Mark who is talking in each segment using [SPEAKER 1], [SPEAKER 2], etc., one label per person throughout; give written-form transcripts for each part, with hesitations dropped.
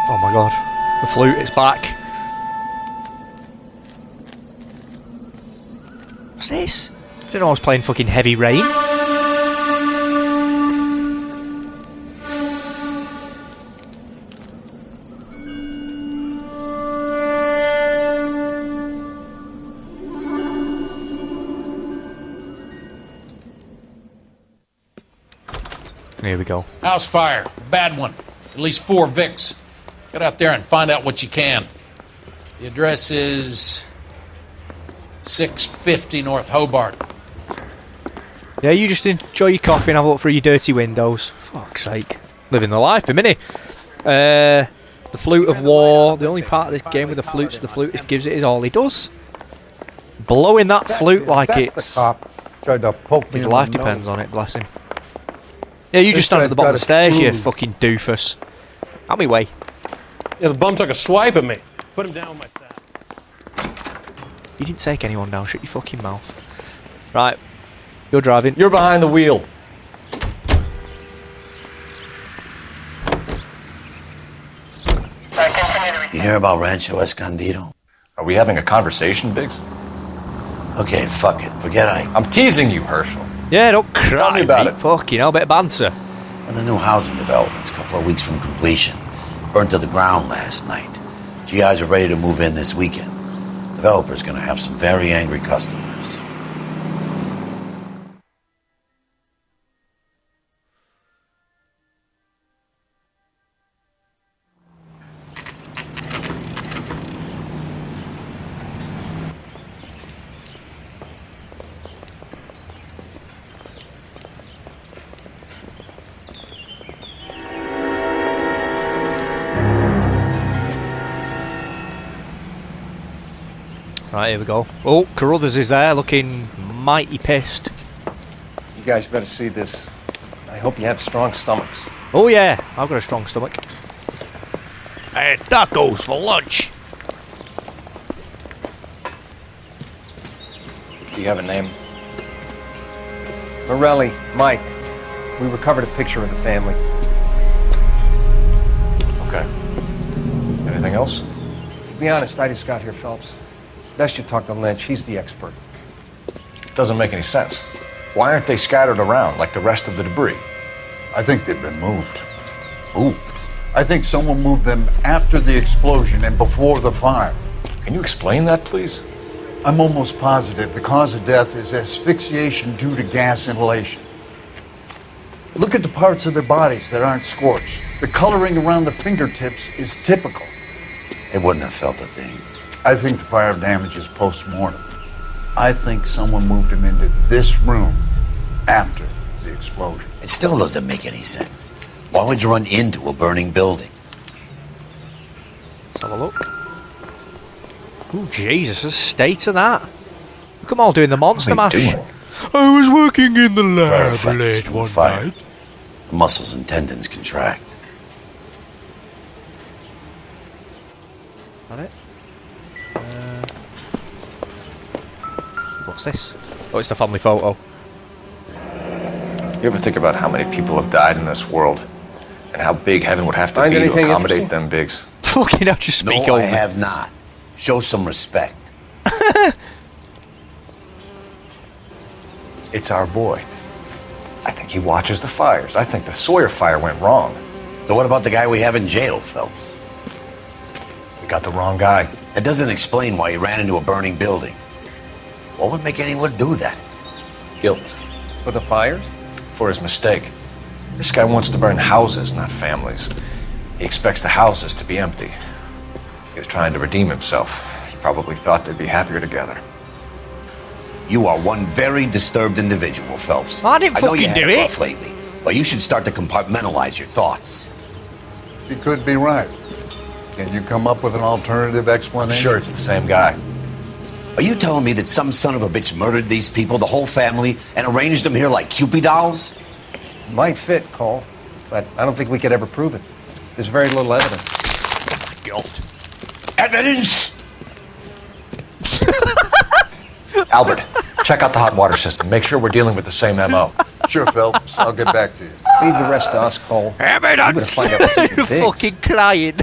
[SPEAKER 1] Oh my god. The flute, it's back. What's this? I didn't know I was playing fucking Heavy Rain. Here we go.
[SPEAKER 2] House fire. Bad one. At least 4 Vicks. Get out there and find out what you can. The address is 650 North Hobart.
[SPEAKER 1] Yeah, you just enjoy your coffee and have a look through your dirty windows. Fuck's sake. Living the life, a minute. The Flute of War. The only part of this game with the flutist gives it is all he does. Blowing that flute like it's... His life depends on it, bless him. Yeah, you just stand at the bottom of the stairs, you fucking doofus. Out me way.
[SPEAKER 3] Yeah, the bum took a swipe at me. Put him down with my staff.
[SPEAKER 1] You didn't take anyone down, shut your fucking mouth. Right, you're driving.
[SPEAKER 3] You're behind the wheel.
[SPEAKER 4] You hear about Rancho Escondido?
[SPEAKER 5] Are we having a conversation, Biggs?
[SPEAKER 4] Okay, fuck it. Forget
[SPEAKER 5] I'm teasing you, Herschel.
[SPEAKER 1] Yeah, don't cry.
[SPEAKER 5] Tell me about it.
[SPEAKER 1] Fucking hell, bit of banter.
[SPEAKER 4] One of the new housing developments, a couple of weeks from completion. Burned to the ground last night. GIs are ready to move in this weekend. Developer's gonna have some very angry customers.
[SPEAKER 1] Right, here we go. Oh, Carruthers is there, looking mighty pissed.
[SPEAKER 3] You guys better see this. I hope you have strong stomachs.
[SPEAKER 1] Oh yeah, I've got a strong stomach. Hey, tacos for lunch.
[SPEAKER 5] Do you have a name?
[SPEAKER 3] Morelli, Mike. We recovered a picture of the family.
[SPEAKER 5] Okay. Anything else?
[SPEAKER 3] To be honest, I just got here, Phelps. Best you talk to Lynch. He's the expert.
[SPEAKER 5] Doesn't make any sense. Why aren't they scattered around like the rest of the debris?
[SPEAKER 6] I think they've been moved.
[SPEAKER 5] Ooh.
[SPEAKER 6] I think someone moved them after the explosion and before the fire.
[SPEAKER 5] Can you explain that, please?
[SPEAKER 6] I'm almost positive the cause of death is asphyxiation due to gas inhalation. Look at the parts of their bodies that aren't scorched. The coloring around the fingertips is typical.
[SPEAKER 4] They wouldn't have felt a thing.
[SPEAKER 6] I think the fire damage is post-mortem. I think someone moved him into this room after the explosion.
[SPEAKER 4] It still doesn't make any sense. Why would you run into a burning building?
[SPEAKER 1] Let's have a look. Oh Jesus, the state of that. Look at them all doing the monster mash.
[SPEAKER 4] Doing?
[SPEAKER 1] I was working in the lab
[SPEAKER 4] Effects
[SPEAKER 1] late
[SPEAKER 4] from
[SPEAKER 1] one
[SPEAKER 4] fire.
[SPEAKER 1] night.
[SPEAKER 4] The muscles and tendons contract.
[SPEAKER 1] Got it? What's this? Oh, it's the family photo.
[SPEAKER 5] You ever think about how many people have died in this world? And how big heaven would have to
[SPEAKER 3] Find
[SPEAKER 5] be to
[SPEAKER 3] anything
[SPEAKER 5] accommodate
[SPEAKER 3] interesting?
[SPEAKER 5] them, Biggs?
[SPEAKER 1] Fucking hell, just speak
[SPEAKER 4] No,
[SPEAKER 1] over.
[SPEAKER 4] I have not. Show some respect.
[SPEAKER 5] It's our boy. I think he watches the fires. I think the Sawyer fire went wrong.
[SPEAKER 4] So what about the guy we have in jail, Phelps?
[SPEAKER 5] We got the wrong guy.
[SPEAKER 4] That doesn't explain why he ran into a burning building. What would make anyone do that?
[SPEAKER 5] Guilt.
[SPEAKER 3] For the fires?
[SPEAKER 5] For his mistake. This guy wants to burn houses, not families. He expects the houses to be empty. He was trying to redeem himself. He probably thought they'd be happier together.
[SPEAKER 4] You are one very disturbed individual, Phelps.
[SPEAKER 1] I didn't
[SPEAKER 4] know you
[SPEAKER 1] fucking
[SPEAKER 4] had
[SPEAKER 1] do
[SPEAKER 4] rough
[SPEAKER 1] it.
[SPEAKER 4] lately, but you should start to compartmentalize your thoughts.
[SPEAKER 6] He could be right. Can you come up with an alternative
[SPEAKER 5] I'm
[SPEAKER 6] explanation?
[SPEAKER 5] sure it's the same guy.
[SPEAKER 4] Are you telling me that some son of a bitch murdered these people, the whole family, and arranged them here like Cupid dolls?
[SPEAKER 3] Might fit, Cole, but I don't think we could ever prove it. There's very little evidence.
[SPEAKER 4] Guilt. Evidence!
[SPEAKER 5] Albert, check out the hot water system. Make sure we're dealing with the same MO.
[SPEAKER 6] Sure, Phelps. I'll get back to you.
[SPEAKER 3] Leave the rest to us, Cole.
[SPEAKER 1] Evidence!
[SPEAKER 3] We're gonna find out what's in the
[SPEAKER 1] You're
[SPEAKER 3] digs.
[SPEAKER 1] fucking crying.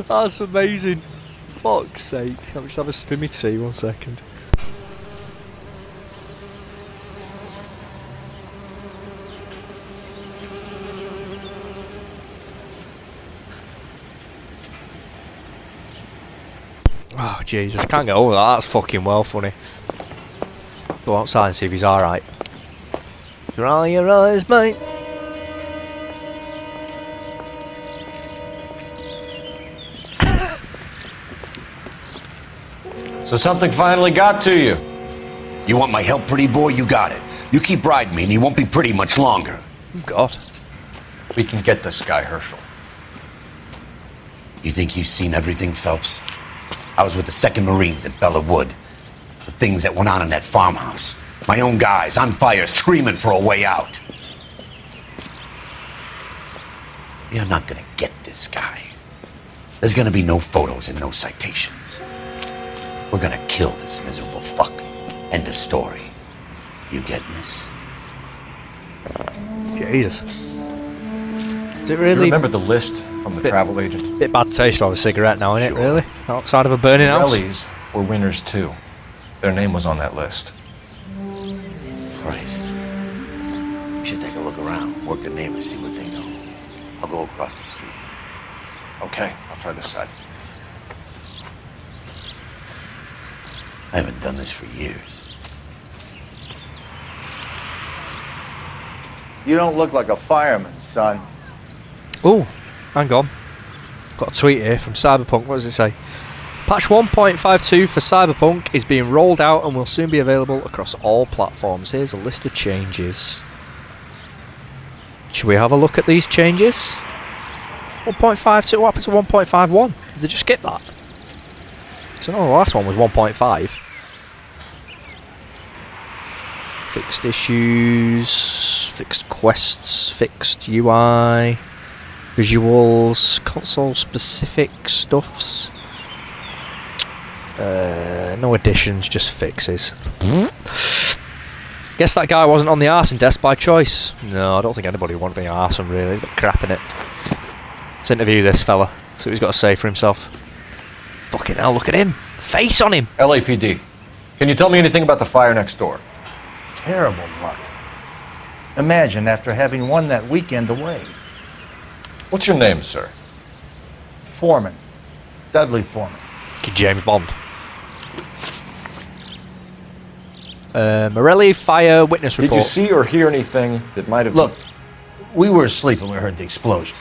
[SPEAKER 1] That's amazing. Fuck's sake. I'll just have a spin me tea, 1 second. Oh, Jesus. Can't get over that. That's fucking well funny. Go outside and see if he's alright. Dry your eyes, mate.
[SPEAKER 5] So something finally got to you.
[SPEAKER 4] You want my help, pretty boy? You got it. You keep riding me and you won't be pretty much longer.
[SPEAKER 1] Oh, God.
[SPEAKER 5] We can get this guy, Herschel.
[SPEAKER 4] You think you've seen everything, Phelps? I was with the 2nd Marines at Bella Wood. The things that went on in that farmhouse. My own guys on fire, screaming for a way out. You're not gonna get this guy. There's gonna be no photos and no citations. We're gonna kill this miserable fuck. End of story. You getting this?
[SPEAKER 1] Jesus. Is it
[SPEAKER 5] You
[SPEAKER 1] really
[SPEAKER 5] remember the list from the travel agent?
[SPEAKER 1] bit bad taste to have a cigarette now, innit,
[SPEAKER 5] Sure.
[SPEAKER 1] really? Outside of a burning house?
[SPEAKER 5] Morelli's were winners too. Their name was on that list.
[SPEAKER 4] Christ. We should take a look around, work the neighbors, see what they know. I'll go across the street.
[SPEAKER 5] Okay, I'll try this side.
[SPEAKER 4] I haven't done this for years.
[SPEAKER 6] You don't look like a fireman, son.
[SPEAKER 1] Oh, hang on. Got a tweet here from Cyberpunk. What does it say? Patch 1.52 for Cyberpunk is being rolled out and will soon be available across all platforms. Here's a list of changes. Should we have a look at these changes? 1.52, what happened to 1.51? Did they just skip that? Because I know the last one was 1.5. Fixed issues, fixed quests, fixed UI, visuals, console specific stuffs. No additions, just fixes. Guess that guy wasn't on the Arson desk by choice. No, I don't think anybody wanted the Arson really. He's got crap in it. Let's interview this fella. See what he's got to say for himself. Fucking hell, look at him. Face on him.
[SPEAKER 5] LAPD. Can you tell me anything about the fire next door?
[SPEAKER 6] Terrible luck. Imagine after having won that weekend away.
[SPEAKER 5] What's your name, sir?
[SPEAKER 6] Foreman. Dudley Foreman.
[SPEAKER 1] James Bond. Morelli fire witness report.
[SPEAKER 5] Did you see or hear anything that might have...
[SPEAKER 6] Look, we were asleep when we heard the explosion.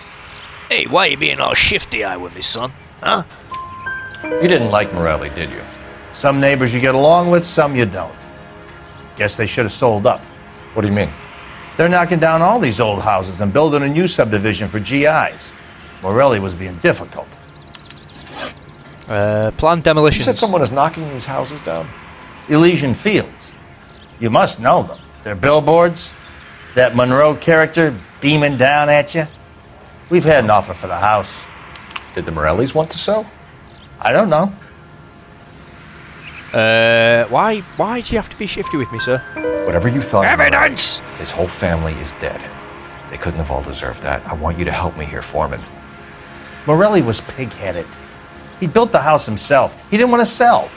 [SPEAKER 1] Hey, why are you being all shifty-eyed with me, son? Huh?
[SPEAKER 5] You didn't like Morelli, did you?
[SPEAKER 6] Some neighbors you get along with, some you don't. Guess they should have sold up.
[SPEAKER 5] What do you mean?
[SPEAKER 6] They're knocking down all these old houses and building a new subdivision for GIs. Morelli was being difficult.
[SPEAKER 1] Planned demolition.
[SPEAKER 5] You said someone is knocking these houses down?
[SPEAKER 6] Elysian Fields. You must know them. Their billboards, that Monroe character beaming down at you. We've had an offer for the house.
[SPEAKER 5] Did the Morellis want to sell?
[SPEAKER 6] I don't know.
[SPEAKER 1] Why do you have to be shifty with me, sir?
[SPEAKER 5] Whatever you thought of
[SPEAKER 1] Evidence!
[SPEAKER 5] Morelli, his whole family is dead. They couldn't have all deserved that. I want you to help me here, Foreman.
[SPEAKER 6] Morelli was pig-headed. He built the house himself. He didn't want to sell.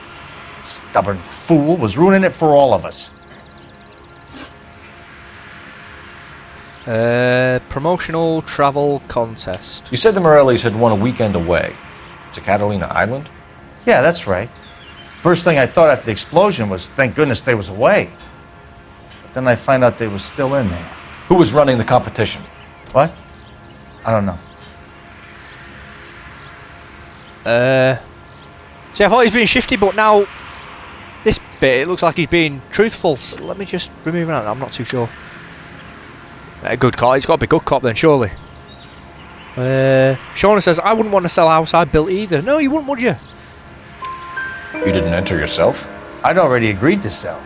[SPEAKER 6] Stubborn fool was ruining it for all of us.
[SPEAKER 1] Promotional travel contest.
[SPEAKER 5] You said the Morellis had won a weekend away to Catalina Island?
[SPEAKER 6] Yeah, that's right. First thing I thought after the explosion was, thank goodness they was away. But then I find out they was still in there.
[SPEAKER 5] Who was running the competition?
[SPEAKER 6] What? I don't know.
[SPEAKER 1] See, I thought he was being shifty, but now this bit, it looks like he's being truthful. So let me just remove that. I'm not too sure. A good cop. He's got to be a good cop then, surely. Shauna says, I wouldn't want to sell a house I built either. No, you wouldn't, would you?
[SPEAKER 5] You didn't enter yourself?
[SPEAKER 6] I'd already agreed to sell.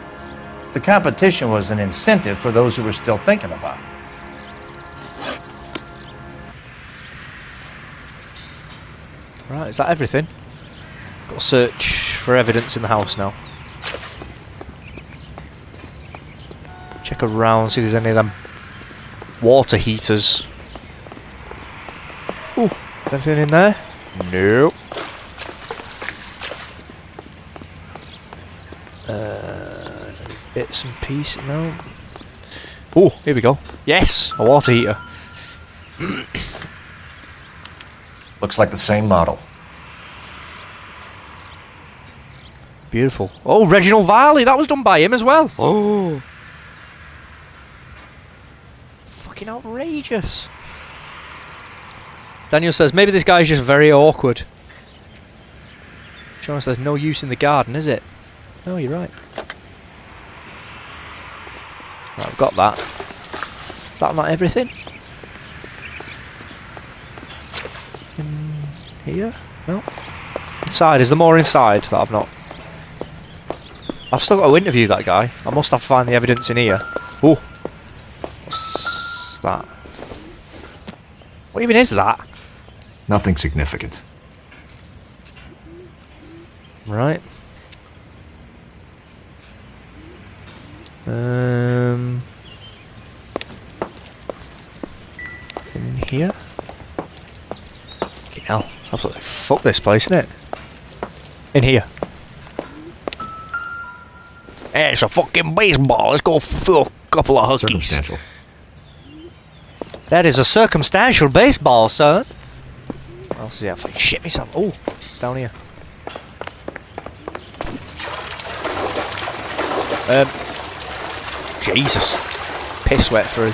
[SPEAKER 6] The competition was an incentive for those who were still thinking about it.
[SPEAKER 1] Right, is that everything? Got to search for evidence in the house now. Check Check around, see if there's any of them water heaters. Ooh, is anything in there? Nope. Bits and pieces, no. Oh, here we go. Yes, a water heater.
[SPEAKER 5] Looks like the same model.
[SPEAKER 1] Beautiful. Oh, Reginald Varley, that was done by him as well. Oh. Fucking outrageous. Daniel says, maybe this guy's just very awkward. Sean says, no use in the garden, is it? No, you're right. Right, I've got that. Is that not everything? In here? No. Inside, is there more inside that I've not? I've still got to interview that guy. I must have to find the evidence in here. Oh. What's that? What even is that?
[SPEAKER 5] Nothing significant.
[SPEAKER 1] Right. In here? Fucking hell. Absolutely fuck this place, isn't it? In here. Hey, it's a fucking baseball. Let's go fill a couple of huskies.
[SPEAKER 5] Circumstantial.
[SPEAKER 1] That is a circumstantial baseball, son. What else is here? I fucking shit myself. Oh, it's down here. Jesus. Piss wet through.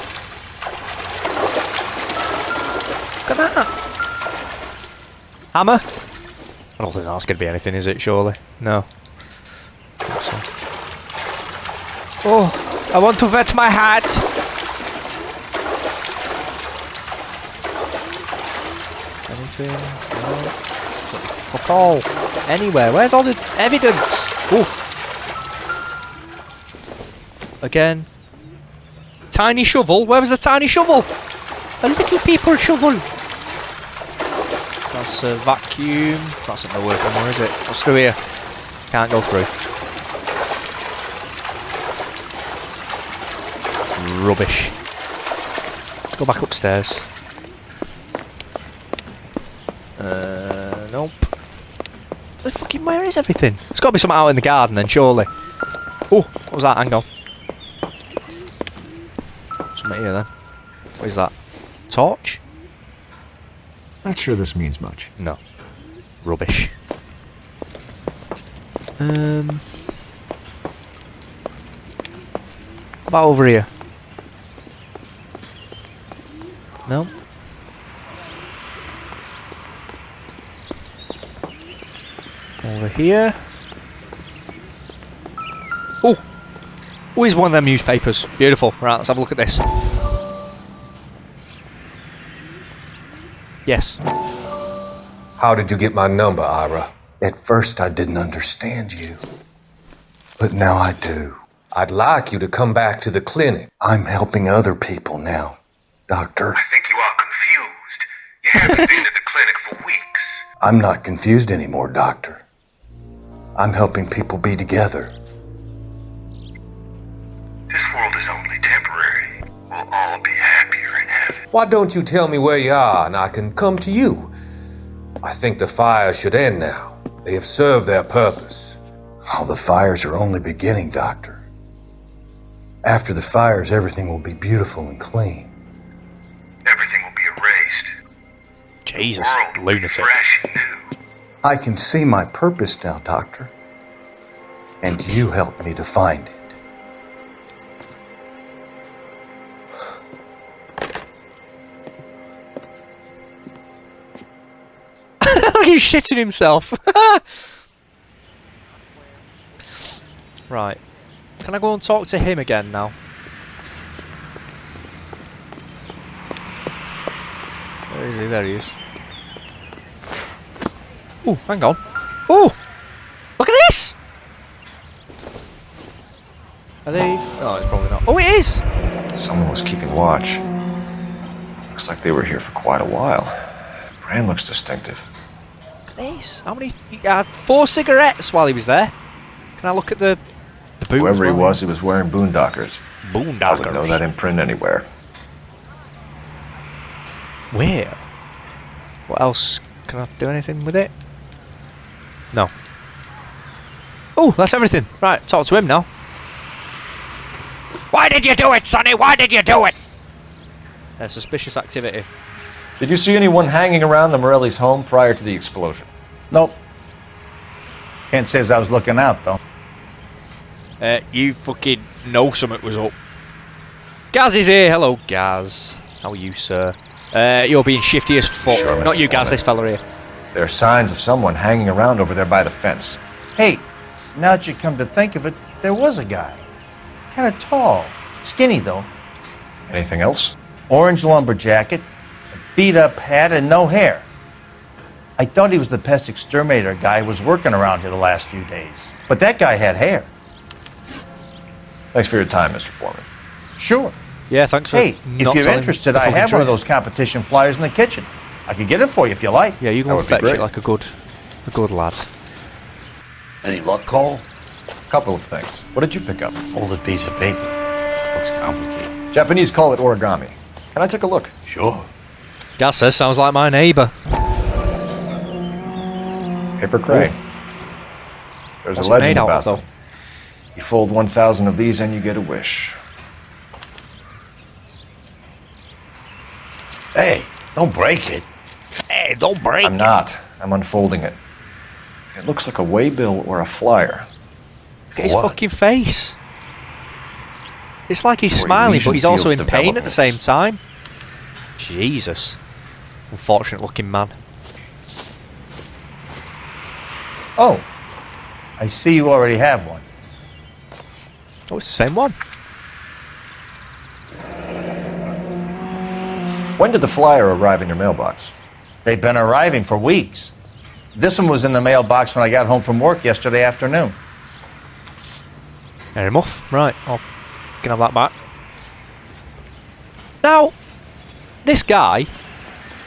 [SPEAKER 1] Look at that. Hammer? I don't think that's going to be anything, is it, surely? No. Oh, I want to wet my hat. Anything? No. Fuck all. Anywhere. Where's all the evidence? Oh. Again. Tiny shovel. Where was the tiny shovel? A little paper shovel. That's a vacuum. That's not working anymore, is it? What's through here? Can't go through. Rubbish. Let's go back upstairs. Nope. Where is everything? There's got to be something out in the garden then, surely. Oh, what was that? Hang on. Something here then. What is that? Torch?
[SPEAKER 5] Not sure this means much.
[SPEAKER 1] No. Rubbish. About over here? No. Over here. Oh! Oh, here's one of them newspapers. Beautiful. Right, let's have a look at this. Yes.
[SPEAKER 7] How did you get my number, Ira?
[SPEAKER 8] At first I didn't understand you, but now I do.
[SPEAKER 7] I'd like you to come back to the clinic.
[SPEAKER 8] I'm helping other people now, Doctor.
[SPEAKER 9] I think you are confused. You haven't been to the clinic for weeks.
[SPEAKER 8] I'm not confused anymore, Doctor. I'm helping people be together.
[SPEAKER 9] This world is only temporary. We'll all be happier in heaven.
[SPEAKER 7] Why don't you tell me where you are and I can come to you? I think the fires should end now. They have served their purpose.
[SPEAKER 8] Oh, the fires are only beginning, Doctor. After the fires, everything will be beautiful and clean.
[SPEAKER 9] Everything will be erased.
[SPEAKER 1] Jesus,
[SPEAKER 9] The world will be
[SPEAKER 1] lunatic.
[SPEAKER 9] fresh and new.
[SPEAKER 8] I can see my purpose now, Doctor. And you helped me to find it.
[SPEAKER 1] He's shitting himself. Right. Can I go and talk to him again now? Where is he? There he is. Oh, hang on. Oh! Look at this! Are they... Oh, it's probably not. Oh, it is!
[SPEAKER 5] Someone was keeping watch. Looks like they were here for quite a while. Brand looks distinctive.
[SPEAKER 1] Look at this. How many... He had 4 cigarettes while he was there. Can I look at the boot?
[SPEAKER 5] Whoever
[SPEAKER 1] as
[SPEAKER 5] he
[SPEAKER 1] well?
[SPEAKER 5] was wearing boondockers. I would know
[SPEAKER 1] Boondockers.
[SPEAKER 5] that imprint anywhere.
[SPEAKER 1] Where? What else? Can I do anything with it? No. Oh, that's everything. Right, talk to him now. Why did you do it, Sonny? Why did you do it? Suspicious activity.
[SPEAKER 5] Did you see anyone hanging around the Morelli's home prior to the explosion?
[SPEAKER 6] Nope. Can't say as I was looking out, though.
[SPEAKER 1] You fucking know something was up. Gaz is here. Hello, Gaz. How are you, sir? You're being shifty as fuck.
[SPEAKER 5] Sure, Mr.
[SPEAKER 1] Not you, Gaz,
[SPEAKER 5] Foreman.
[SPEAKER 1] this fella here.
[SPEAKER 5] There are signs of someone hanging around over there by the fence.
[SPEAKER 6] Hey, now that you come to think of it, there was a guy. Kind of tall. Skinny, though.
[SPEAKER 5] Anything else?
[SPEAKER 6] Orange lumber jacket, a beat-up hat, and no hair. I thought he was the pest exterminator guy who was working around here the last few days. But that guy had hair.
[SPEAKER 5] Thanks for your time, Mr. Foreman.
[SPEAKER 6] Sure.
[SPEAKER 1] Yeah, thanks for
[SPEAKER 6] Hey, if
[SPEAKER 1] not
[SPEAKER 6] you're
[SPEAKER 1] telling
[SPEAKER 6] interested,
[SPEAKER 1] the
[SPEAKER 6] I
[SPEAKER 1] fucking
[SPEAKER 6] have one of
[SPEAKER 1] truth.
[SPEAKER 6] those competition flyers in the kitchen. I could get it for you if you like.
[SPEAKER 1] Yeah, you
[SPEAKER 5] That
[SPEAKER 1] go and
[SPEAKER 5] would be
[SPEAKER 1] fetch
[SPEAKER 5] great.
[SPEAKER 1] it like a good lad.
[SPEAKER 4] Any luck, Cole?
[SPEAKER 5] Couple of things. What did you pick up?
[SPEAKER 4] Folded piece of paper. Looks complicated.
[SPEAKER 5] Japanese call it origami. Can I take a look?
[SPEAKER 4] Sure.
[SPEAKER 1] Gaz says sounds like my neighbour.
[SPEAKER 5] Paper crane. There's
[SPEAKER 1] What's
[SPEAKER 5] a
[SPEAKER 1] it
[SPEAKER 5] legend
[SPEAKER 1] made out
[SPEAKER 5] about
[SPEAKER 1] of, though?
[SPEAKER 5] them. You fold 1,000 of these and you get a wish.
[SPEAKER 4] Hey, don't break it.
[SPEAKER 1] Hey, don't break
[SPEAKER 5] I'm not. I'm unfolding it. It looks like a waybill or a flyer.
[SPEAKER 1] Look at his
[SPEAKER 4] What?
[SPEAKER 1] fucking face. It's like he's
[SPEAKER 5] For
[SPEAKER 1] smiling,
[SPEAKER 5] Elysian
[SPEAKER 1] but he's also
[SPEAKER 5] Fields
[SPEAKER 1] in pain at the
[SPEAKER 5] developments.
[SPEAKER 1] same time. Jesus. Unfortunate looking man.
[SPEAKER 6] Oh, I see you already have one.
[SPEAKER 1] Oh, it's the same one.
[SPEAKER 5] When did the flyer arrive in your mailbox?
[SPEAKER 6] They've been arriving for weeks. This one was in the mailbox when I got home from work yesterday afternoon.
[SPEAKER 1] Fair enough. Right, I'll can have that back. Now, this guy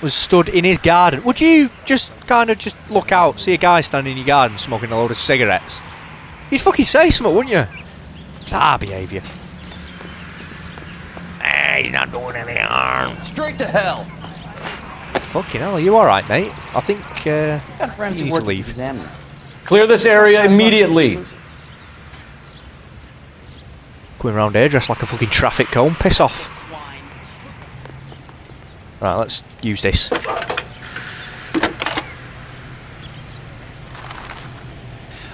[SPEAKER 1] was stood in his garden. Would you just kind of just look out, see a guy standing in your garden smoking a load of cigarettes? You'd fucking say something, wouldn't you? It's our behaviour. Hey, he's not doing any harm.
[SPEAKER 2] Straight to hell.
[SPEAKER 1] Fucking hell, are you alright, mate? I think
[SPEAKER 10] Got friends
[SPEAKER 1] you
[SPEAKER 10] who
[SPEAKER 1] need
[SPEAKER 10] work
[SPEAKER 1] to
[SPEAKER 10] at the
[SPEAKER 1] leave.
[SPEAKER 10] Examiner.
[SPEAKER 5] Clear this area immediately.
[SPEAKER 1] Going around here dressed like a fucking traffic cone. Piss off. Right, let's use this.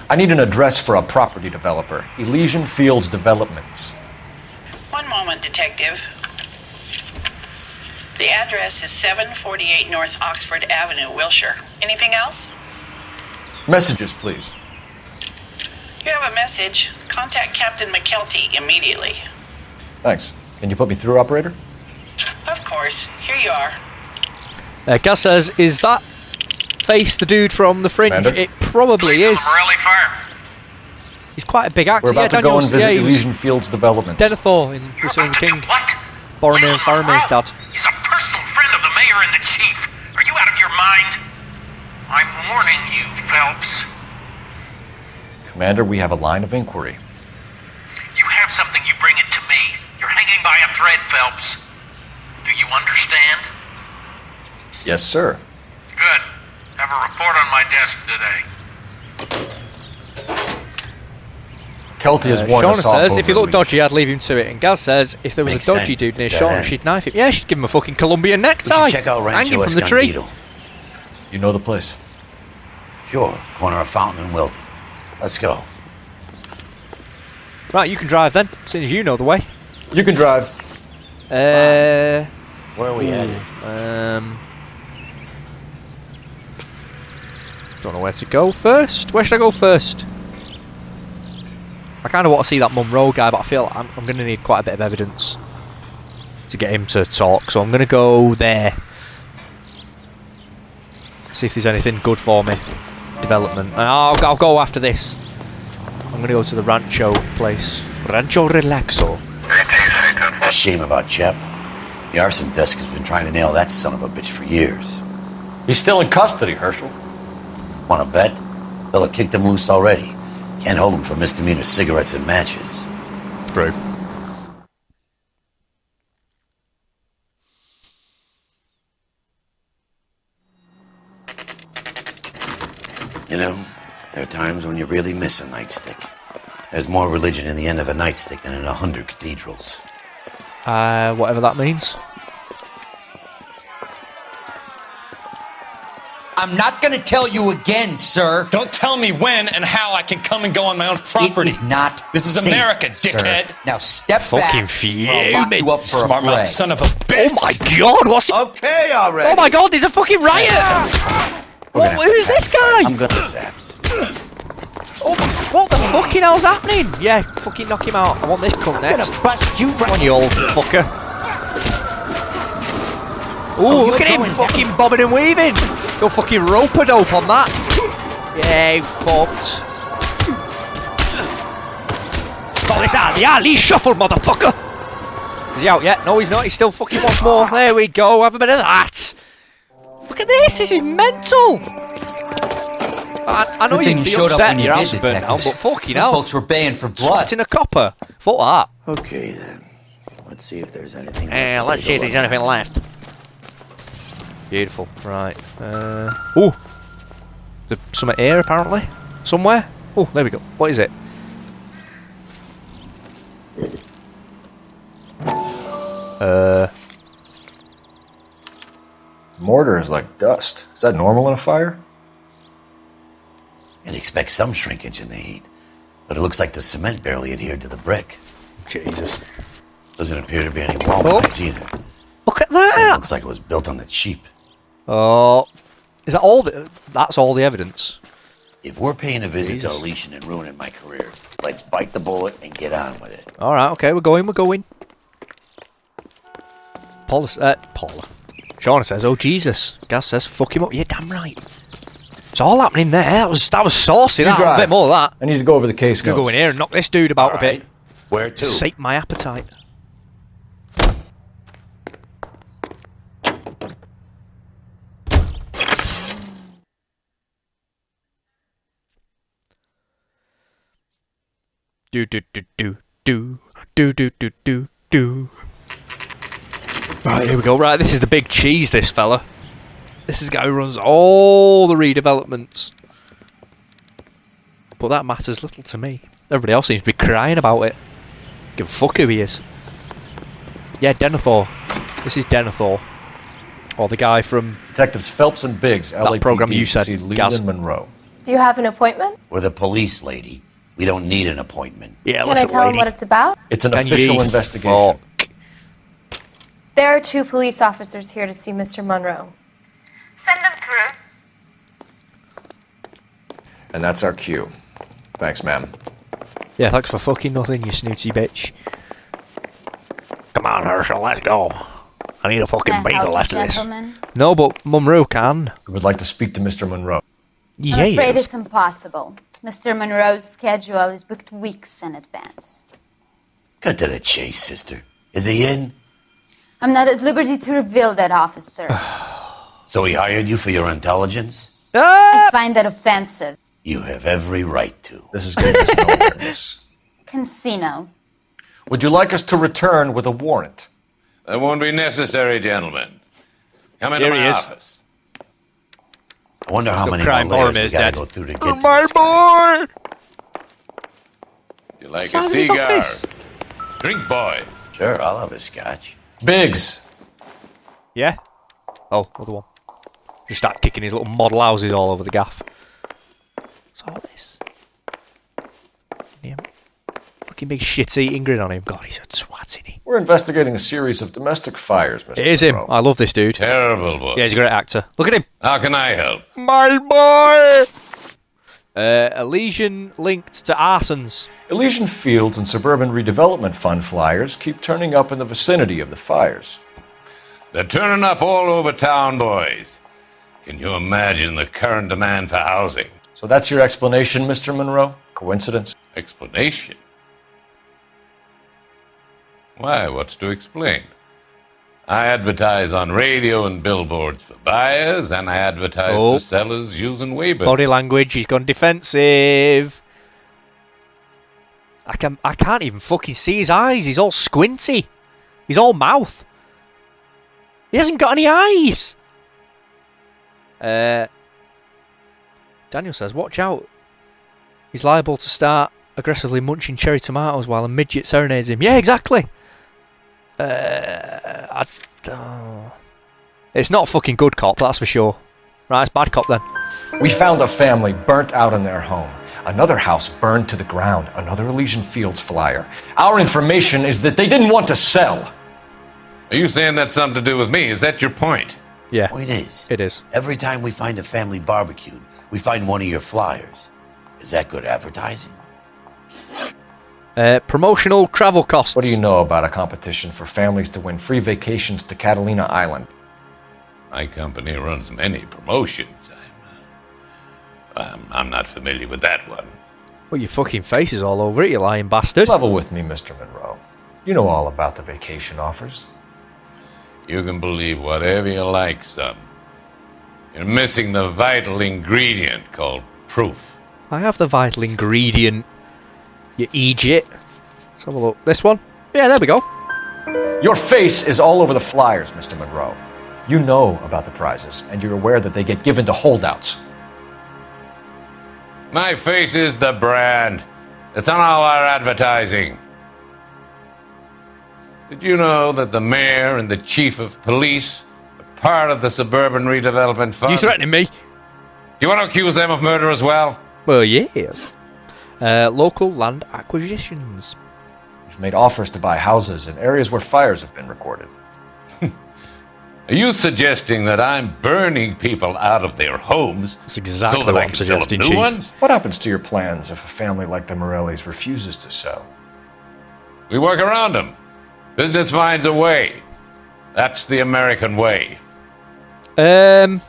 [SPEAKER 5] I need an address for a property developer. Elysian Fields Developments.
[SPEAKER 11] One moment, Detective. The address is 748 North Oxford Avenue, Wilshire. Anything else?
[SPEAKER 5] Messages, please.
[SPEAKER 11] You have a message. Contact Captain McKelty immediately.
[SPEAKER 5] Thanks. Can you put me through, operator?
[SPEAKER 11] Of course. Here you are.
[SPEAKER 1] Gaz says, is that face the dude from The Fringe?
[SPEAKER 5] Commander?
[SPEAKER 1] It probably is.
[SPEAKER 9] Morelli Farm.
[SPEAKER 1] He's quite a big actor.
[SPEAKER 5] We're about
[SPEAKER 1] yeah,
[SPEAKER 5] to go and
[SPEAKER 1] Daniels,
[SPEAKER 5] visit
[SPEAKER 1] yeah, he was
[SPEAKER 5] Elysian Fields Developments.
[SPEAKER 1] Denethor in
[SPEAKER 9] You're
[SPEAKER 1] Return of
[SPEAKER 9] about
[SPEAKER 1] the
[SPEAKER 9] to
[SPEAKER 1] King.
[SPEAKER 9] do what?
[SPEAKER 1] Boromir and
[SPEAKER 9] Wait,
[SPEAKER 1] Faramir's dad.
[SPEAKER 9] He's a personal friend of the mayor and the chief. Are you out of your mind? I'm warning you, Phelps.
[SPEAKER 5] Commander, we have a line of inquiry.
[SPEAKER 9] You have something, you bring it to me. You're hanging by a thread, Phelps. Do you understand?
[SPEAKER 5] Yes, sir.
[SPEAKER 9] Good. Have a report on my desk today.
[SPEAKER 5] Kelty has warned
[SPEAKER 1] Shauna
[SPEAKER 5] us off
[SPEAKER 1] says, if he
[SPEAKER 5] over
[SPEAKER 1] looked
[SPEAKER 5] Elysian.
[SPEAKER 1] dodgy, I'd leave him to it. And Gaz says, if there was
[SPEAKER 4] Makes
[SPEAKER 1] a dodgy
[SPEAKER 4] sense.
[SPEAKER 1] dude near
[SPEAKER 4] Dead
[SPEAKER 1] Shauna,
[SPEAKER 4] end.
[SPEAKER 1] she'd knife him. Yeah, she'd give him a fucking Colombian
[SPEAKER 4] We
[SPEAKER 1] necktie.
[SPEAKER 4] should check out
[SPEAKER 1] Hang
[SPEAKER 4] Rancho
[SPEAKER 1] him from the tree.
[SPEAKER 4] Escondido.
[SPEAKER 5] You know the place.
[SPEAKER 4] Sure, corner of Fountain and Wilton. Let's go.
[SPEAKER 1] Right, you can drive then, seeing as you know the way.
[SPEAKER 5] You can drive.
[SPEAKER 4] Where are we headed?
[SPEAKER 1] Don't know where to go first. Where should I go first? I kind of want to see that Monroe guy, but I feel I'm going to need quite a bit of evidence to get him to talk. So I'm going to go there. See if there's anything good for me. Development. And I'll go after this. I'm going to go to the Rancho place. Rancho Relaxo.
[SPEAKER 4] Shame about Chep. The arson desk has been trying to nail that son of a bitch for years.
[SPEAKER 5] He's still in custody, Herschel.
[SPEAKER 4] Wanna bet? Fella kicked him loose already. Can't hold him for misdemeanor cigarettes and matches.
[SPEAKER 1] True.
[SPEAKER 4] You know, there are times when you really miss a nightstick. There's more religion in the end of a nightstick than in 100 cathedrals.
[SPEAKER 1] Whatever that means.
[SPEAKER 10] I'm not gonna tell you again, sir.
[SPEAKER 12] Don't tell me when and how I can come and go on my own property.
[SPEAKER 10] It is not
[SPEAKER 12] This is
[SPEAKER 10] safe,
[SPEAKER 12] America,
[SPEAKER 10] sir.
[SPEAKER 12] dickhead.
[SPEAKER 10] Now step
[SPEAKER 1] Fucking
[SPEAKER 10] back. Or I'll lock you up for a
[SPEAKER 12] Smart mouth
[SPEAKER 10] fray.
[SPEAKER 12] son of a bitch.
[SPEAKER 1] Oh my god, what's...
[SPEAKER 4] Okay, already.
[SPEAKER 1] Oh my god, there's a fucking riot! Who's this guy?
[SPEAKER 4] I'm gonna zaps.
[SPEAKER 1] Oh, what the fucking hell's happening? Yeah, fucking knock him out. I want this cunt next.
[SPEAKER 10] I'm gonna bust you
[SPEAKER 1] Come on, you old fucker. Ooh, look at him fucking bobbing and weaving. Go fucking rope-a-dope on that. Yeah, he fucked. Got this out of the alley, shuffle, motherfucker. Is he out yet? No, he's not. He still fucking wants more. There we go. Have a bit of that. Look at this. This is mental. I know
[SPEAKER 10] Good thing
[SPEAKER 1] you'd
[SPEAKER 10] you
[SPEAKER 1] be
[SPEAKER 10] showed up
[SPEAKER 1] upset
[SPEAKER 10] when you
[SPEAKER 1] your
[SPEAKER 10] did,
[SPEAKER 1] house burnt down, but
[SPEAKER 10] detectives.
[SPEAKER 1] fucking
[SPEAKER 10] These
[SPEAKER 1] hell.
[SPEAKER 10] folks were baying for blood.
[SPEAKER 1] Trapped in a copper. Fuck that.
[SPEAKER 4] Okay, then. Let's see if there's anything
[SPEAKER 1] Let's see if there's anything left. Beautiful. Right. Ooh. There's something here, apparently. Somewhere. Oh, there we go. What is it?
[SPEAKER 5] Mortar is like dust. Is that normal in a fire?
[SPEAKER 4] You'd expect some shrinkage in the heat, but it looks like the cement barely adhered to the brick.
[SPEAKER 1] Jesus.
[SPEAKER 4] Doesn't appear to be any wall lines either.
[SPEAKER 1] Look at
[SPEAKER 4] It
[SPEAKER 1] that!
[SPEAKER 4] looks like it was built on the cheap.
[SPEAKER 1] Oh. Is that all? That's all the evidence.
[SPEAKER 4] If we're paying a visit
[SPEAKER 1] Jesus.
[SPEAKER 4] to Elysian and ruining my career, let's bite the bullet and get on with it.
[SPEAKER 1] Alright, okay, we're going. Paula. Shauna says, oh Jesus. Gaz says, fuck him up. Yeah, damn right. It's all happening there. That was saucy, that. A bit more of that.
[SPEAKER 5] I need to go over the case
[SPEAKER 1] I'm gonna
[SPEAKER 5] notes.
[SPEAKER 1] go in here and knock this dude about a bit.
[SPEAKER 4] Where to?
[SPEAKER 1] Sate my appetite. Do do do do do do do do do do. Right, here we go. Right, this is the big cheese, this fella. This is the guy who runs all the redevelopments. But that matters little to me. Everybody else seems to be crying about it. Give a fuck who he is. Yeah, Denethor. This is Denethor. Or the guy from
[SPEAKER 5] Detectives Phelps and Biggs, LAPD,
[SPEAKER 1] program you said,
[SPEAKER 5] see
[SPEAKER 1] Gaz.
[SPEAKER 5] Leland Monroe.
[SPEAKER 13] Do you have an appointment?
[SPEAKER 4] We're the police, lady. We don't need an appointment.
[SPEAKER 1] Yeah,
[SPEAKER 13] Can I tell him what it's about?
[SPEAKER 5] It's an
[SPEAKER 1] Can
[SPEAKER 5] official
[SPEAKER 1] you
[SPEAKER 5] investigation.
[SPEAKER 1] fuck?
[SPEAKER 13] There are 2 police officers here to see Mr. Monroe.
[SPEAKER 11] Send them through.
[SPEAKER 5] And that's our cue. Thanks, ma'am.
[SPEAKER 1] Yeah, thanks for fucking nothing, you snooty bitch. Come on, Herschel, let's go. I need a fucking bagel after this. No, but Monroe can.
[SPEAKER 5] We would like to speak to Mr. Monroe.
[SPEAKER 1] Yes.
[SPEAKER 14] I'm afraid it's impossible. Mr. Monroe's schedule is booked weeks in advance.
[SPEAKER 4] Cut to the chase, sister. Is he in?
[SPEAKER 14] I'm not at liberty to reveal that, officer.
[SPEAKER 4] So he hired you for your intelligence?
[SPEAKER 14] I find that offensive.
[SPEAKER 4] You have every right to.
[SPEAKER 5] This is getting us nowhere, miss.
[SPEAKER 14] Casino.
[SPEAKER 5] Would you like us to return with a warrant?
[SPEAKER 15] That won't be necessary, gentlemen. Come into
[SPEAKER 1] Here he
[SPEAKER 15] my
[SPEAKER 1] is.
[SPEAKER 15] office.
[SPEAKER 4] I wonder how
[SPEAKER 1] The
[SPEAKER 4] many
[SPEAKER 1] crime
[SPEAKER 4] more layers
[SPEAKER 1] bomb
[SPEAKER 4] we
[SPEAKER 1] is
[SPEAKER 4] gotta
[SPEAKER 1] dead.
[SPEAKER 4] go through to get
[SPEAKER 1] Oh,
[SPEAKER 4] to
[SPEAKER 1] my
[SPEAKER 4] this guy.
[SPEAKER 1] boy!
[SPEAKER 15] You like
[SPEAKER 1] Sound
[SPEAKER 15] a
[SPEAKER 1] of his
[SPEAKER 15] cigar?
[SPEAKER 1] office.
[SPEAKER 15] Drink, boys.
[SPEAKER 4] Sure, I'll have a scotch.
[SPEAKER 5] Biggs!
[SPEAKER 1] Yeah? Oh, other one. Just start kicking his little model houses all over the gaff. What's all this? Damn. Fucking big shit-eating grin on him. God, he's a twat, isn't he?
[SPEAKER 5] We're investigating a series of domestic fires, Mr.
[SPEAKER 1] It is him.
[SPEAKER 5] Monroe.
[SPEAKER 1] I love this dude.
[SPEAKER 15] Terrible boy.
[SPEAKER 1] Yeah, he's a great actor. Look at him.
[SPEAKER 15] How can I help?
[SPEAKER 1] My boy! Elysian linked to Arson's.
[SPEAKER 5] Elysian Fields and Suburban Redevelopment Fund flyers keep turning up in the vicinity of the fires.
[SPEAKER 15] They're turning up all over town, boys. Can you imagine the current demand for housing?
[SPEAKER 5] So that's your explanation, Mr. Monroe? Coincidence?
[SPEAKER 15] Explanation? Why, what's to explain? I advertise on radio and billboards for buyers, and I advertise
[SPEAKER 1] Oh.
[SPEAKER 15] for sellers using Weber.
[SPEAKER 1] Body language, he's gone defensive. I can't even fucking see his eyes. He's all squinty. He's all mouth. He hasn't got any eyes. Daniel says, watch out. He's liable to start aggressively munching cherry tomatoes while a midget serenades him. Yeah, exactly. It's not a fucking good cop, that's for sure. Right, it's bad cop then.
[SPEAKER 5] We found a family burnt out in their home. Another house burned to the ground. Another Elysian Fields flyer. Our information is that they didn't want to sell.
[SPEAKER 15] Are you saying that's something to do with me? Is that your point?
[SPEAKER 1] Yeah.
[SPEAKER 4] Point is.
[SPEAKER 1] It is.
[SPEAKER 4] Every time we find a family barbecued, we find one of your flyers. Is that good advertising?
[SPEAKER 1] Promotional travel costs.
[SPEAKER 5] What do you know about a competition for families to win free vacations to Catalina Island?
[SPEAKER 15] My company runs many promotions. I'm not familiar with that one.
[SPEAKER 1] Well, your fucking face is all over it, you lying bastard.
[SPEAKER 5] Level with me, Mr. Monroe. You know all about the vacation offers.
[SPEAKER 15] You can believe whatever you like, son. You're missing the vital ingredient called proof.
[SPEAKER 1] I have the vital ingredient, you idiot. Let's have a look. This one? Yeah, there we go.
[SPEAKER 5] Your face is all over the flyers, Mr. Monroe. You know about the prizes, and you're aware that they get given to holdouts.
[SPEAKER 15] My face is the brand. It's on all our advertising. Did you know that the mayor and the chief of police are part of the Suburban Redevelopment Fund?
[SPEAKER 1] You threatening me?
[SPEAKER 15] You want to accuse them of murder as well?
[SPEAKER 1] Well, yes. Local land acquisitions.
[SPEAKER 5] You've made offers to buy houses in areas where fires have been recorded.
[SPEAKER 15] Are you suggesting that I'm burning people out of their homes
[SPEAKER 1] That's exactly
[SPEAKER 15] so that
[SPEAKER 1] what
[SPEAKER 15] I
[SPEAKER 1] I'm
[SPEAKER 15] can sell them
[SPEAKER 1] suggesting,
[SPEAKER 15] new
[SPEAKER 1] Chief.
[SPEAKER 15] ones?
[SPEAKER 5] What happens to your plans if a family like the Morellis refuses to sell?
[SPEAKER 15] We work around them. Business finds a way. That's the American way.
[SPEAKER 1] What's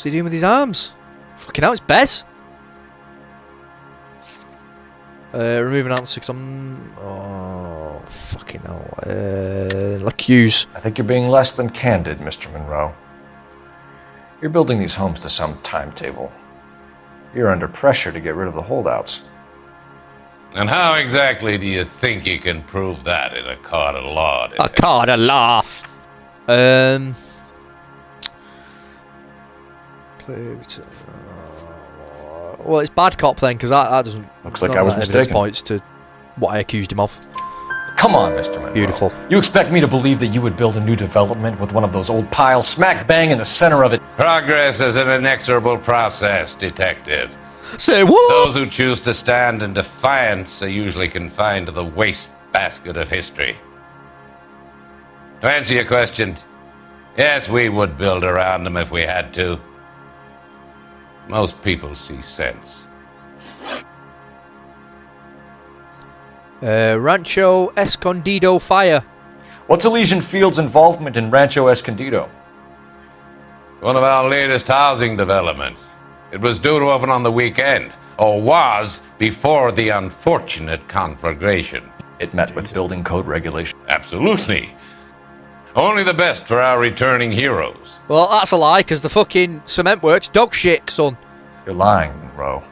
[SPEAKER 1] he doing with his arms? Fucking hell, it's Bez. Removing answer because I'm... Oh, fucking hell. Accuse.
[SPEAKER 5] I think you're being less than candid, Mr. Monroe. You're building these homes to some timetable. You're under pressure to get rid of the holdouts.
[SPEAKER 15] And how exactly do you think you can prove that in a court of law?
[SPEAKER 1] A court of law. Well, it's bad cop then, because that doesn't...
[SPEAKER 5] Looks like I was mistaken.
[SPEAKER 1] Points to what I accused him of.
[SPEAKER 5] Come on, Mr. Monroe.
[SPEAKER 1] Beautiful.
[SPEAKER 5] You expect me to believe that you would build a new development with one of those old piles smack bang in the center of it?
[SPEAKER 15] Progress is an inexorable process, detective.
[SPEAKER 1] Say what?
[SPEAKER 15] Those who choose to stand in defiance are usually confined to the wastebasket of history. To answer your question, yes, we would build around them if we had to. Most people see sense.
[SPEAKER 1] Rancho Escondido fire.
[SPEAKER 5] What's Elysian Fields' involvement in Rancho Escondido?
[SPEAKER 15] One of our latest housing developments. It was due to open on the weekend, or was before the unfortunate conflagration.
[SPEAKER 5] It met with building code regulation.
[SPEAKER 15] Absolutely. Only the best for our returning heroes.
[SPEAKER 1] Well, that's a lie, because the fucking cement works dog shit, son.
[SPEAKER 5] You're lying, Monroe.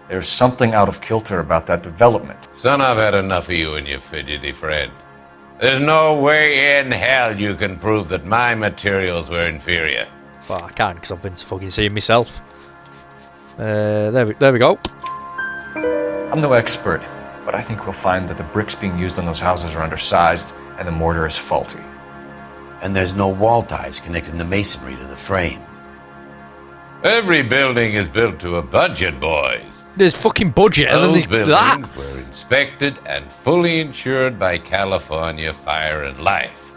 [SPEAKER 5] There's something out of kilter about that development.
[SPEAKER 15] Son, I've had enough of you and your fidgety friend. There's no way in hell you can prove that my materials were inferior.
[SPEAKER 1] Well, I can, because I've been fucking seeing myself. There we go.
[SPEAKER 5] I'm no expert, but I think we'll find that the bricks being used on those houses are undersized and the mortar is faulty.
[SPEAKER 4] And there's no wall ties connecting the masonry to the frame.
[SPEAKER 15] Every building is built to a budget, boys.
[SPEAKER 1] There's fucking budget, and then
[SPEAKER 15] Those
[SPEAKER 1] there's
[SPEAKER 15] buildings
[SPEAKER 1] that.
[SPEAKER 15] were inspected and fully insured by California Fire and Life.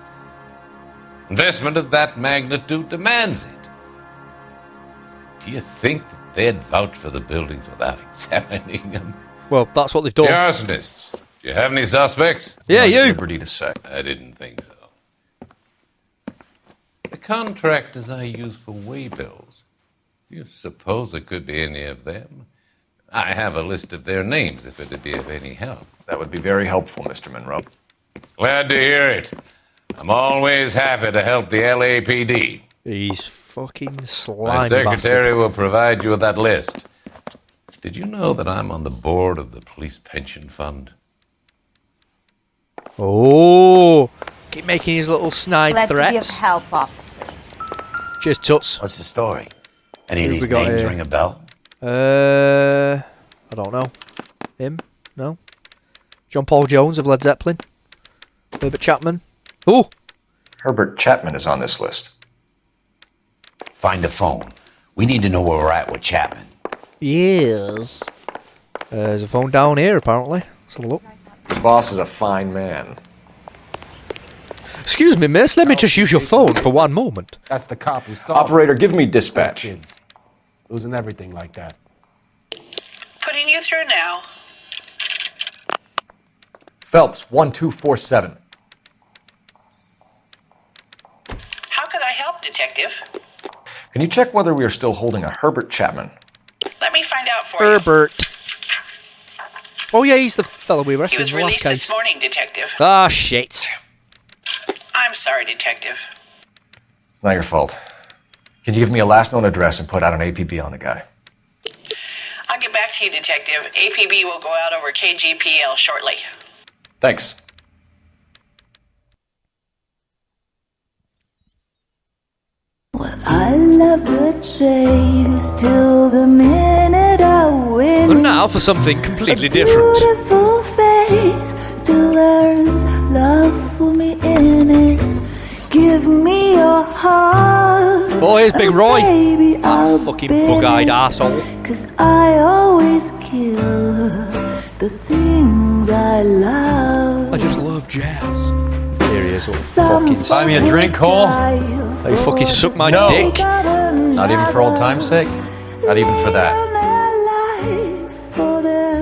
[SPEAKER 15] Investment of that magnitude demands it. Do you think that they'd vouch for the buildings without examining them?
[SPEAKER 1] Well, that's what they've done.
[SPEAKER 15] The arsonists. Do you have any suspects?
[SPEAKER 1] Yeah, you.
[SPEAKER 5] Liberty to say.
[SPEAKER 15] I didn't think so. The contractors I use for waybills. Do you suppose it could be any of them? I have a list of their names if it'd be of any help.
[SPEAKER 5] That would be very helpful, Mr. Monroe.
[SPEAKER 15] Glad to hear it. I'm always happy to help the LAPD.
[SPEAKER 1] He's fucking slimy
[SPEAKER 15] My secretary
[SPEAKER 1] bastard.
[SPEAKER 15] will provide you with that list. Did you know that I'm on the board of the police pension fund?
[SPEAKER 1] Oh, keep making his little snide
[SPEAKER 14] Glad to be of
[SPEAKER 1] threats.
[SPEAKER 14] help, officers.
[SPEAKER 1] Cheers, Tuts.
[SPEAKER 4] What's the story? Any of
[SPEAKER 1] Who
[SPEAKER 4] these
[SPEAKER 1] we got
[SPEAKER 4] names
[SPEAKER 1] here?
[SPEAKER 4] ring a bell?
[SPEAKER 1] I don't know. Him? No. John Paul Jones of Led Zeppelin. Herbert Chapman. Oh!
[SPEAKER 5] Herbert Chapman is on this list.
[SPEAKER 4] Find the phone. We need to know where we're at with Chapman.
[SPEAKER 1] Yes. There's a phone down here, apparently. Let's have a look.
[SPEAKER 5] The boss is a fine man.
[SPEAKER 1] Excuse me, miss. Let me just use your phone for one moment.
[SPEAKER 16] That's the cop who saw
[SPEAKER 5] Operator, give me dispatch.
[SPEAKER 16] kids losing everything like that.
[SPEAKER 11] Putting you through now.
[SPEAKER 5] Phelps, 1247.
[SPEAKER 11] How could I help, Detective?
[SPEAKER 5] Can you check whether we are still holding a Herbert Chapman?
[SPEAKER 11] Let me find out for you.
[SPEAKER 1] Herbert. Oh, yeah, he's the fellow we
[SPEAKER 11] He
[SPEAKER 1] arrested
[SPEAKER 11] was
[SPEAKER 1] in the last
[SPEAKER 11] released
[SPEAKER 1] case.
[SPEAKER 11] this morning, Detective.
[SPEAKER 1] Ah, shit.
[SPEAKER 11] I'm sorry, Detective.
[SPEAKER 5] It's not your fault. Can you give me a last known address and put out an APB on the guy?
[SPEAKER 11] I'll get back to you, Detective. APB will go out over KGPL shortly.
[SPEAKER 5] Thanks.
[SPEAKER 17] I love the chase till the minute I win.
[SPEAKER 1] And now for something completely different.
[SPEAKER 17] Beautiful face till there's love for me in it. Give me your heart.
[SPEAKER 1] Oh, here's Big Roy.
[SPEAKER 17] Baby, I'll
[SPEAKER 1] Fucking bug-eyed arsehole.
[SPEAKER 17] 'cause I always kill the things I love.
[SPEAKER 1] I just love jazz. Here he is, all fucking...
[SPEAKER 5] Buy me a drink, Cole?
[SPEAKER 1] Oh, you fucking suck my
[SPEAKER 5] No.
[SPEAKER 1] dick.
[SPEAKER 5] Not even for old time's sake? Not even for that.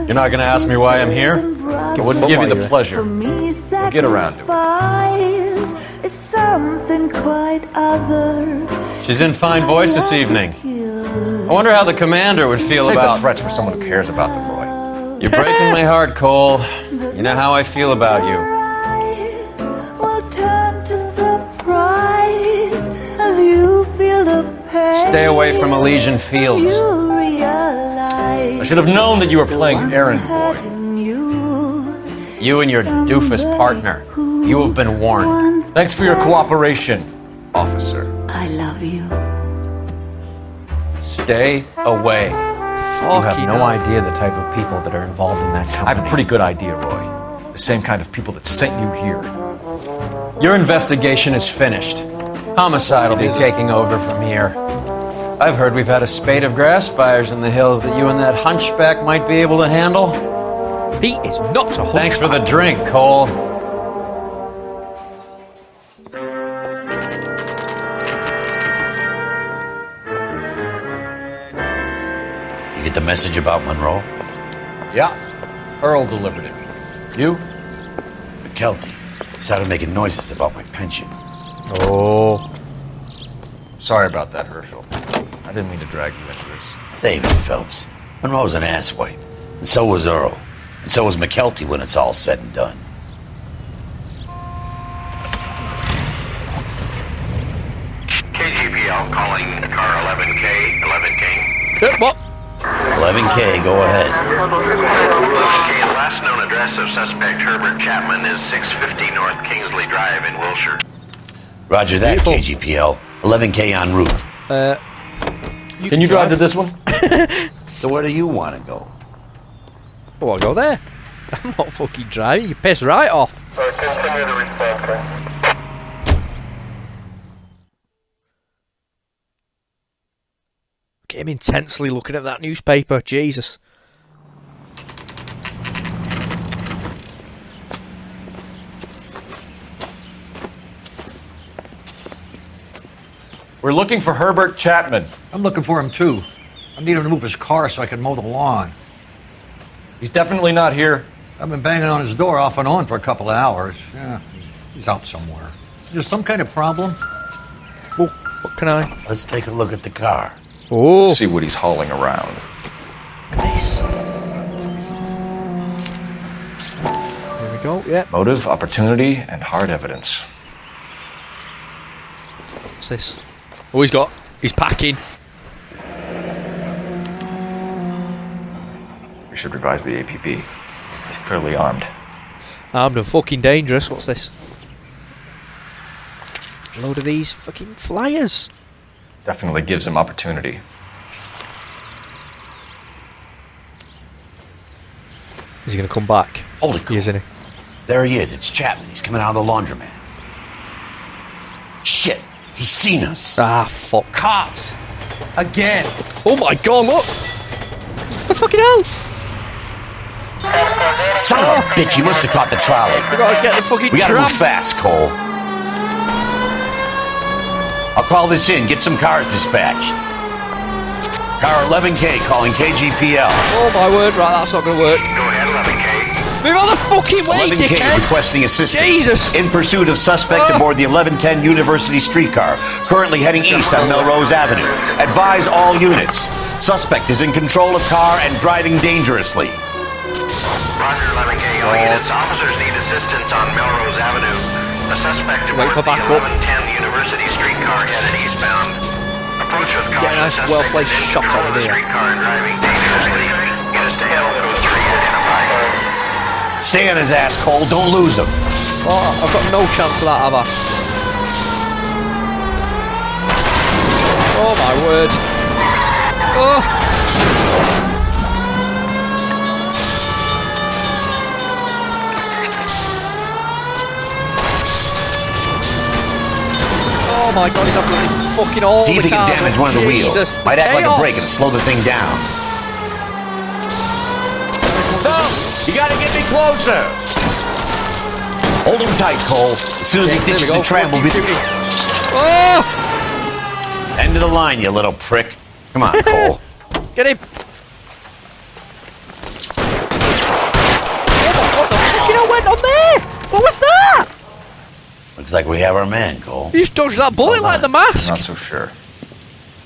[SPEAKER 5] You're not going to ask me why I'm here? I wouldn't give you the pleasure. We'll get around to it.
[SPEAKER 17] Is something quite other.
[SPEAKER 5] She's in fine voice this evening. I wonder how the commander would feel
[SPEAKER 3] Save
[SPEAKER 5] about...
[SPEAKER 3] the threats for someone who cares about them, Roy.
[SPEAKER 5] You're breaking my heart, Cole. You know how I feel about you.
[SPEAKER 17] Will turn to surprise as you feel the pain.
[SPEAKER 5] Stay away from Elysian Fields.
[SPEAKER 17] You realize
[SPEAKER 5] I should have known that you were playing errand boy. You and your doofus partner. You have been warned.
[SPEAKER 3] Thanks for your cooperation, officer.
[SPEAKER 17] I love you.
[SPEAKER 5] Stay away. You have no idea the type of people that are involved in that
[SPEAKER 3] I
[SPEAKER 5] company.
[SPEAKER 3] have a pretty good idea, Roy. The same kind of people that sent you here.
[SPEAKER 5] Your investigation is finished. Homicide will be taking over from here. I've heard we've had a spate of grass fires in the hills that you and that hunchback might be able to handle.
[SPEAKER 1] He is not a hunchback.
[SPEAKER 5] Thanks for the drink, Cole.
[SPEAKER 4] You get the message about Monroe?
[SPEAKER 3] Yeah. Earl delivered it. You?
[SPEAKER 4] McKelty started making noises about my pension.
[SPEAKER 1] Oh.
[SPEAKER 3] Sorry about that, Herschel. I didn't mean to drag you into this.
[SPEAKER 4] Save it, Phelps. Monroe's an asswipe. And so was Earl. And so was McKelty when it's all said and done.
[SPEAKER 9] KGPL calling car 11K, 11K.
[SPEAKER 1] What?
[SPEAKER 4] 11K, go ahead.
[SPEAKER 9] 11K, the last known address of suspect Herbert Chapman is 650 North Kingsley Drive in Wilshire.
[SPEAKER 4] Roger that, KGPL. 11K en route.
[SPEAKER 3] Can you drive to this one?
[SPEAKER 4] So where do you want to go?
[SPEAKER 1] Oh, I'll go there. I'm not fucking driving. You piss right off.
[SPEAKER 9] Continue the response.
[SPEAKER 1] Get him intensely looking at that newspaper. Jesus.
[SPEAKER 3] We're looking for Herbert Chapman.
[SPEAKER 6] I'm looking for him too. I need him to move his car so I can mow the lawn.
[SPEAKER 3] He's definitely not here.
[SPEAKER 6] I've been banging on his door off and on for a couple of hours. Yeah, he's out somewhere. There's some kind of problem.
[SPEAKER 1] Oh, what can I?
[SPEAKER 4] Let's take a look at the car.
[SPEAKER 1] Oh.
[SPEAKER 3] Let's see what he's hauling around.
[SPEAKER 1] Nice. There we go. Yeah.
[SPEAKER 3] Motive, opportunity, and hard evidence.
[SPEAKER 1] What's this? Oh, he's packing.
[SPEAKER 3] We should revise the APB. He's clearly armed.
[SPEAKER 1] Armed and fucking dangerous. What's this? A load of these fucking flyers.
[SPEAKER 5] Definitely gives him opportunity.
[SPEAKER 1] Is he going to come back?
[SPEAKER 4] Holy cow.
[SPEAKER 1] Isn't he?
[SPEAKER 4] There he is. It's Chapman. He's coming out of the laundromat. Shit. He's seen us.
[SPEAKER 1] Ah, fuck.
[SPEAKER 10] Cops! Again!
[SPEAKER 1] Oh my god, look! The fucking hell!
[SPEAKER 4] Son of a bitch, he must have caught the trolley.
[SPEAKER 1] We gotta get the fucking
[SPEAKER 4] We gotta
[SPEAKER 1] tram.
[SPEAKER 4] move fast, Cole. I'll call this in. Get some cars dispatched. Car 11K calling KGPL.
[SPEAKER 1] Oh my word, right, that's not gonna work.
[SPEAKER 9] Go ahead, 11K.
[SPEAKER 1] Move on the fucking way,
[SPEAKER 4] 11K
[SPEAKER 1] dickhead!
[SPEAKER 4] requesting assistance.
[SPEAKER 1] Jesus.
[SPEAKER 4] In pursuit of suspect aboard the 1110 University streetcar, currently heading east on Melrose Avenue. Advise all units. Suspect is in control of car and driving dangerously.
[SPEAKER 9] Roger, 11K. All units. Officers need assistance on Melrose Avenue. The suspect
[SPEAKER 1] Wait for
[SPEAKER 9] aboard the
[SPEAKER 1] backup.
[SPEAKER 9] 1110 University streetcar headed eastbound. Approach with caution.
[SPEAKER 1] Get a nice, well-placed
[SPEAKER 9] Suspect is in
[SPEAKER 1] shot
[SPEAKER 9] control
[SPEAKER 1] over
[SPEAKER 9] of the
[SPEAKER 1] there.
[SPEAKER 9] streetcar and driving dangerously. Get us to L03 identified.
[SPEAKER 4] Stay on his ass, Cole. Don't lose him.
[SPEAKER 1] Oh, I've got no chance of that, have I? Oh my word. Oh! Oh my god, he's absolutely fucking all
[SPEAKER 4] See if
[SPEAKER 1] the
[SPEAKER 4] he can
[SPEAKER 1] cars.
[SPEAKER 4] damage one of the wheels.
[SPEAKER 1] Jesus, the
[SPEAKER 4] Might act like a
[SPEAKER 1] chaos.
[SPEAKER 4] brake and slow the thing down. No! You gotta get me closer! Hold him tight, Cole. As soon as he
[SPEAKER 1] There we
[SPEAKER 4] ditches
[SPEAKER 1] go.
[SPEAKER 4] the tram, we'll be...
[SPEAKER 1] Oh!
[SPEAKER 4] End of the line, you little prick. Come on, Cole.
[SPEAKER 1] Get him! What the fucking hell went on there? What was that?
[SPEAKER 4] Looks like we have our man, Cole.
[SPEAKER 1] You just dodged that bullet like the mask.
[SPEAKER 5] I'm not so sure.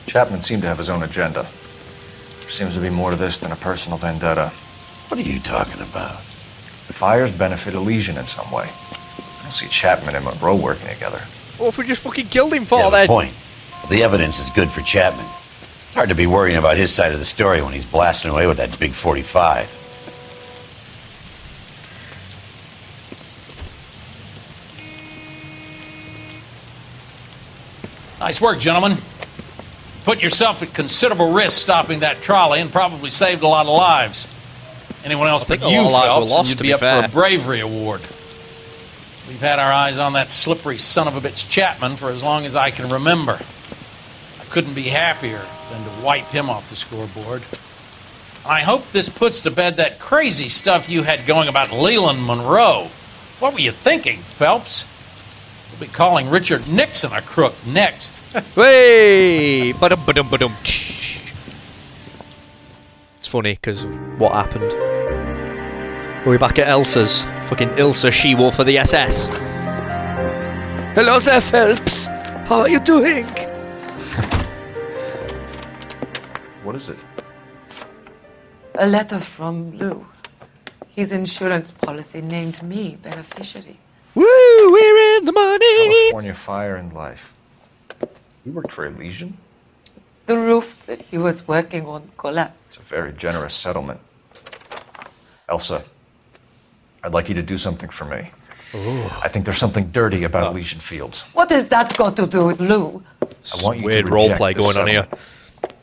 [SPEAKER 5] Chapman seemed to have his own agenda. There seems to be more to this than a personal vendetta.
[SPEAKER 4] What are you talking about?
[SPEAKER 5] The fires benefit Elysian in some way. I don't see Chapman and Monroe working together.
[SPEAKER 1] What if we just fucking killed him for
[SPEAKER 4] You have
[SPEAKER 1] then?
[SPEAKER 4] a point. The evidence is good for Chapman. It's hard to be worrying about his side of the story when he's blasting away with that big 45.
[SPEAKER 2] Nice work, gentlemen. Put yourself at considerable risk stopping that trolley and probably saved a lot of lives. Anyone else but
[SPEAKER 1] think a
[SPEAKER 2] you,
[SPEAKER 1] lot of lives were
[SPEAKER 2] Phelps, and
[SPEAKER 1] lost,
[SPEAKER 2] you'd
[SPEAKER 1] to
[SPEAKER 2] be
[SPEAKER 1] be
[SPEAKER 2] up
[SPEAKER 1] fair.
[SPEAKER 2] for a bravery award. We've had our eyes on that slippery son of a bitch Chapman for as long as I can remember. I couldn't be happier than to wipe him off the scoreboard. I hope this puts to bed that crazy stuff you had going about Leland Monroe. What were you thinking, Phelps? We'll be calling Richard Nixon a crook next.
[SPEAKER 1] Hey! Ba-dum. It's funny because of what happened. We're back at Elsa's. Fucking Ilsa She-Wolf of the SS. Hello there, Phelps. How are you doing?
[SPEAKER 5] What is it?
[SPEAKER 18] A letter from Lou. His insurance policy named me beneficiary.
[SPEAKER 1] Woo! We're in the money!
[SPEAKER 5] California Fire and Life. You worked for Elysian?
[SPEAKER 18] The roof that he was working on collapsed.
[SPEAKER 5] It's a very generous settlement. Elsa, I'd like you to do something for me.
[SPEAKER 1] Ooh.
[SPEAKER 5] I think there's something dirty about Elysian Fields.
[SPEAKER 18] What has that got to do with Lou?
[SPEAKER 5] I want you
[SPEAKER 1] Weird
[SPEAKER 5] to
[SPEAKER 1] role
[SPEAKER 5] reject
[SPEAKER 1] play
[SPEAKER 5] this
[SPEAKER 1] going on here.
[SPEAKER 5] settlement.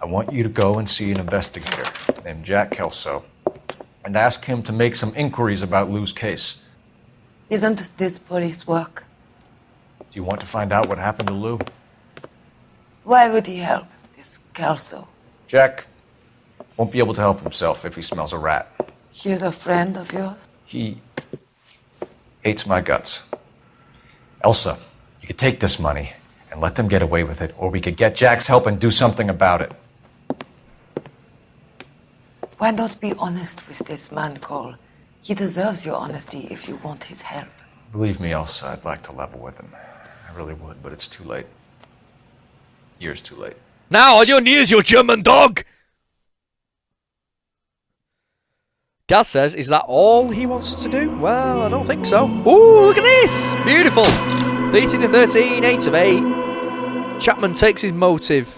[SPEAKER 5] I want you to go and see an investigator named Jack Kelso and ask him to make some inquiries about Lou's case.
[SPEAKER 18] Isn't this police work?
[SPEAKER 5] Do you want to find out what happened to Lou?
[SPEAKER 18] Why would he help this Kelso?
[SPEAKER 5] Jack won't be able to help himself if he smells a rat.
[SPEAKER 18] He's a friend of yours?
[SPEAKER 5] He hates my guts. Elsa, you could take this money and let them get away with it, or we could get Jack's help and do something about it.
[SPEAKER 18] Why not be honest with this man, Cole? He deserves your honesty if you want his help.
[SPEAKER 5] Believe me, Elsa, I'd like to level with him. I really would, but it's too late. Years too late.
[SPEAKER 1] Now on your knees, you German dog! Gaz says, is that all he wants us to do? Well, I don't think so. Ooh, look at this! Beautiful! 13 of 13, 8 of 8. Chapman takes his motive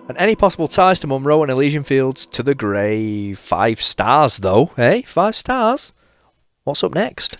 [SPEAKER 1] and any possible ties to Monroe and Elysian Fields to the grave. 5 stars, though. Hey, 5 stars. What's up next?